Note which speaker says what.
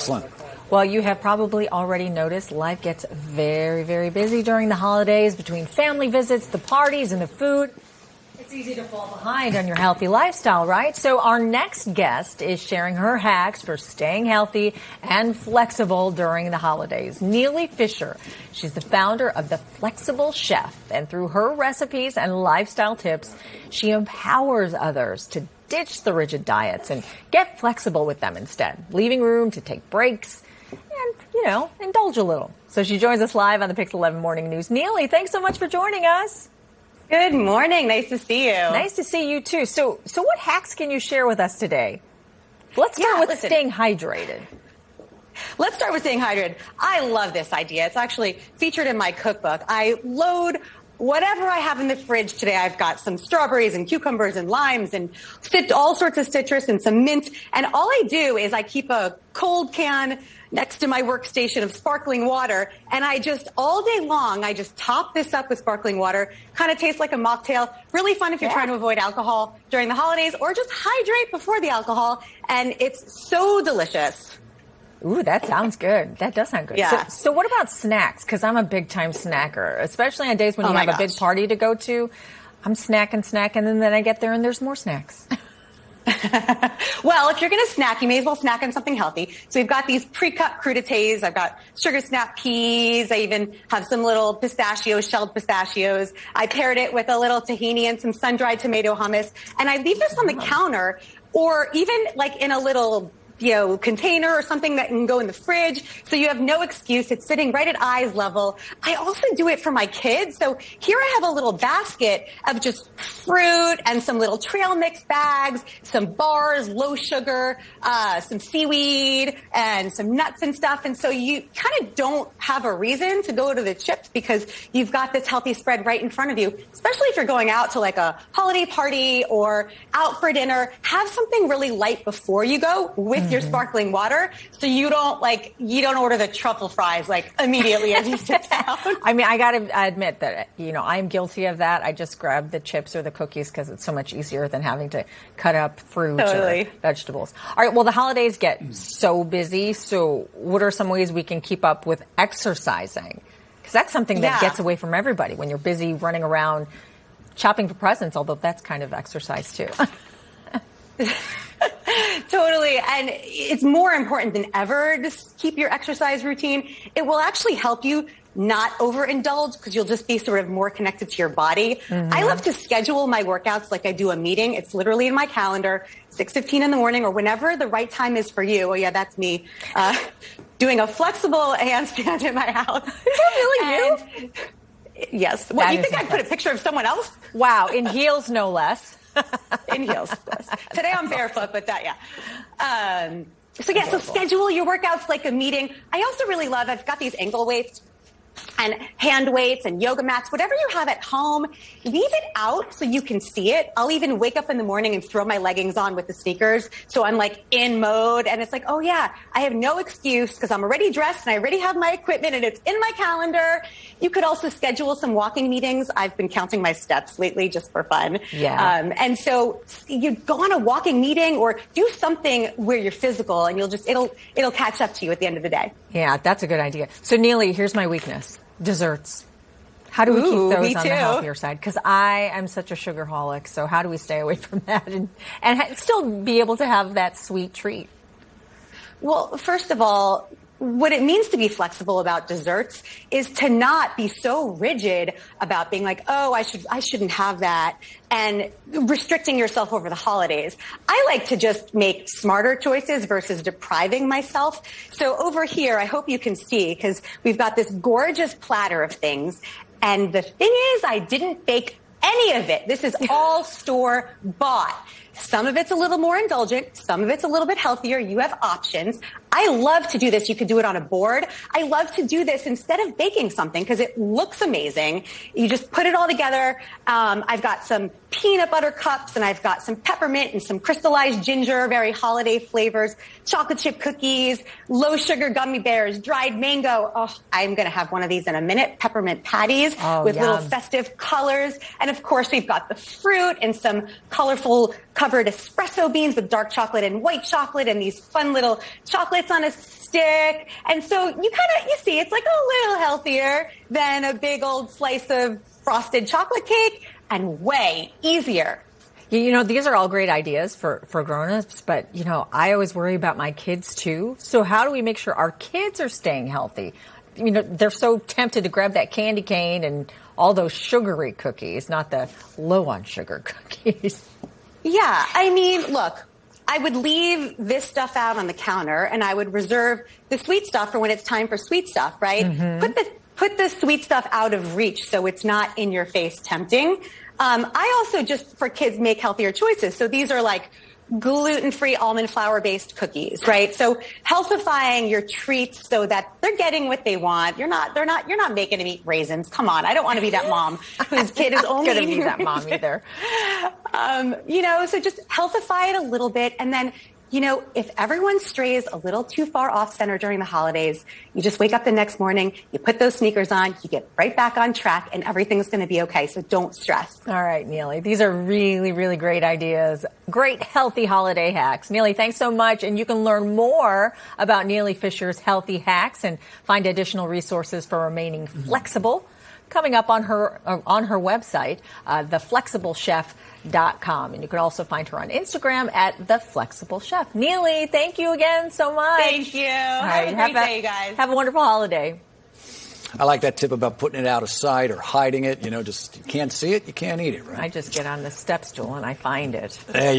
Speaker 1: Excellent.
Speaker 2: Well, you have probably already noticed life gets very, very busy during the holidays between family visits, the parties, and the food. It's easy to fall behind on your healthy lifestyle, right? So our next guest is sharing her hacks for staying healthy and flexible during the holidays. Nealy Fischer. She's the founder of The Flexible Chef, and through her recipes and lifestyle tips, she empowers others to ditch the rigid diets and get flexible with them instead, leaving room to take breaks and, indulge a little. So she joins us live on the PIX11 Morning News. Nealy, thanks so much for joining us.
Speaker 3: Good morning. Nice to see you.
Speaker 2: Nice to see you, too. So what hacks can you share with us today? Let's start with staying hydrated.
Speaker 3: Let's start with staying hydrated. I love this idea. It's actually featured in my cookbook. I load whatever I have in the fridge today. I've got some strawberries and cucumbers and limes and all sorts of citrus and some mint. And all I do is I keep a cold can next to my workstation of sparkling water. And all day long, I just top this up with sparkling water. Kind of tastes like a mocktail. Really fun if you're trying to avoid alcohol during the holidays, or just hydrate before the alcohol. And it's so delicious.
Speaker 2: Ooh, that sounds good. That does sound good.
Speaker 3: Yeah.
Speaker 2: So what about snacks? Because I'm a big-time snacker, especially on days when you have a big party to go to. I'm snacking, and then I get there and there's more snacks.
Speaker 3: Well, if you're going to snack, you may as well snack on something healthy. So we've got these pre-cut crudités. I've got sugar snap peas. I even have some little pistachios, shelled pistachios. I paired it with a little tahini and some sun-dried tomato hummus. And I leave this on the counter, or even like in a little container or something that can go in the fridge. So you have no excuse. It's sitting right at eyes level. I also do it for my kids. So here I have a little basket of just fruit and some little trail mix bags, some bars, low sugar, some seaweed and some nuts and stuff. And so you kind of don't have a reason to go to the chips because you've got this healthy spread right in front of you, especially if you're going out to like a holiday party or out for dinner. Have something really light before you go with your sparkling water, so you don't order the truffle fries like immediately as you sit down.
Speaker 2: I mean, I gotta admit that I'm guilty of that. I just grab the chips or the cookies because it's so much easier than having to cut up fruit or vegetables. All right, well, the holidays get so busy. So what are some ways we can keep up with exercising? Because that's something that gets away from everybody when you're busy running around shopping for presents. Although that's kind of exercise too.
Speaker 3: Totally. And it's more important than ever to keep your exercise routine. It will actually help you not overindulge because you'll just be sort of more connected to your body. I love to schedule my workouts like I do a meeting. It's literally in my calendar, 6:15 in the morning or whenever the right time is for you. Oh, yeah, that's me. Doing a flexible handstand in my house. Is
Speaker 2: that really you?
Speaker 3: Yes. What, you think I put a picture of someone else?
Speaker 2: Wow. In heels, no less.
Speaker 3: In heels. Today I'm barefoot, but so schedule your workouts like a meeting. I also really love, I've got these ankle weights and hand weights and yoga mats, whatever you have at home, leave it out so you can see it. I'll even wake up in the morning and throw my leggings on with the sneakers. So I'm like in mode and it's like, oh yeah, I have no excuse because I'm already dressed and I already have my equipment and it's in my calendar. You could also schedule some walking meetings. I've been counting my steps lately just for fun.
Speaker 2: Yeah.
Speaker 3: And so you go on a walking meeting or do something where you're physical and it'll catch up to you at the end of the day.
Speaker 2: Yeah, that's a good idea. So Nealy, here's my weakness. Desserts. How do we keep those on the healthier side? Because I am such a sugarholic. So how do we stay away from that and still be able to have that sweet treat?
Speaker 3: Well, first of all, what it means to be flexible about desserts is to not be so rigid about being like, oh, I shouldn't have that, and restricting yourself over the holidays. I like to just make smarter choices versus depriving myself. So over here, I hope you can see, because we've got this gorgeous platter of things. And the thing is, I didn't bake any of it. This is all store bought. Some of it's a little more indulgent. Some of it's a little bit healthier. You have options. I love to do this. You could do it on a board. I love to do this instead of baking something because it looks amazing. You just put it all together. I've got some peanut butter cups and I've got some peppermint and some crystallized ginger, very holiday flavors, chocolate chip cookies, low sugar gummy bears, dried mango. Oh, I'm going to have one of these in a minute. Peppermint patties with little festive colors. And of course, we've got the fruit and some colorful covered espresso beans with dark chocolate and white chocolate and these fun little chocolate chocolates on a stick. And so you see it's like a little healthier than a big old slice of frosted chocolate cake and way easier.
Speaker 2: You know, these are all great ideas for grown-ups, but, you know, I always worry about my kids, too. So how do we make sure our kids are staying healthy? You know, they're so tempted to grab that candy cane and all those sugary cookies, not the low on sugar cookies.
Speaker 3: Yeah, I mean, look, I would leave this stuff out on the counter and I would reserve the sweet stuff for when it's time for sweet stuff, right? Mm-hmm. Put the sweet stuff out of reach so it's not in your face tempting. I also just, for kids, make healthier choices. So these are like gluten-free almond flour-based cookies, right? So healthifying your treats so that they're getting what they want. You're not making them eat raisins. Come on. I don't want to be that mom whose kid is only
Speaker 2: eating be that mom either.
Speaker 3: You know, so just healthify it a little bit. And then, you know, if everyone strays a little too far off center during the holidays, you just wake up the next morning, you put those sneakers on, you get right back on track, and everything's going to be okay. So don't stress.
Speaker 2: All right, Nealy. These are really, really great ideas. Great healthy holiday hacks. Nealy, thanks so much. And you can learn more about Nealy Fischer's healthy hacks and find additional resources for remaining flexible coming up on her website, theflexiblechef.com. And you can also find her on Instagram at theflexiblechef. Nealy, thank you again so much.
Speaker 3: Thank you. Have a great day, you guys.
Speaker 2: Have a wonderful holiday.
Speaker 1: I like that tip about putting it out of sight or hiding it. You know, just you can't see it, you can't eat it, right?
Speaker 2: I just get on the step stool and I find it.
Speaker 1: There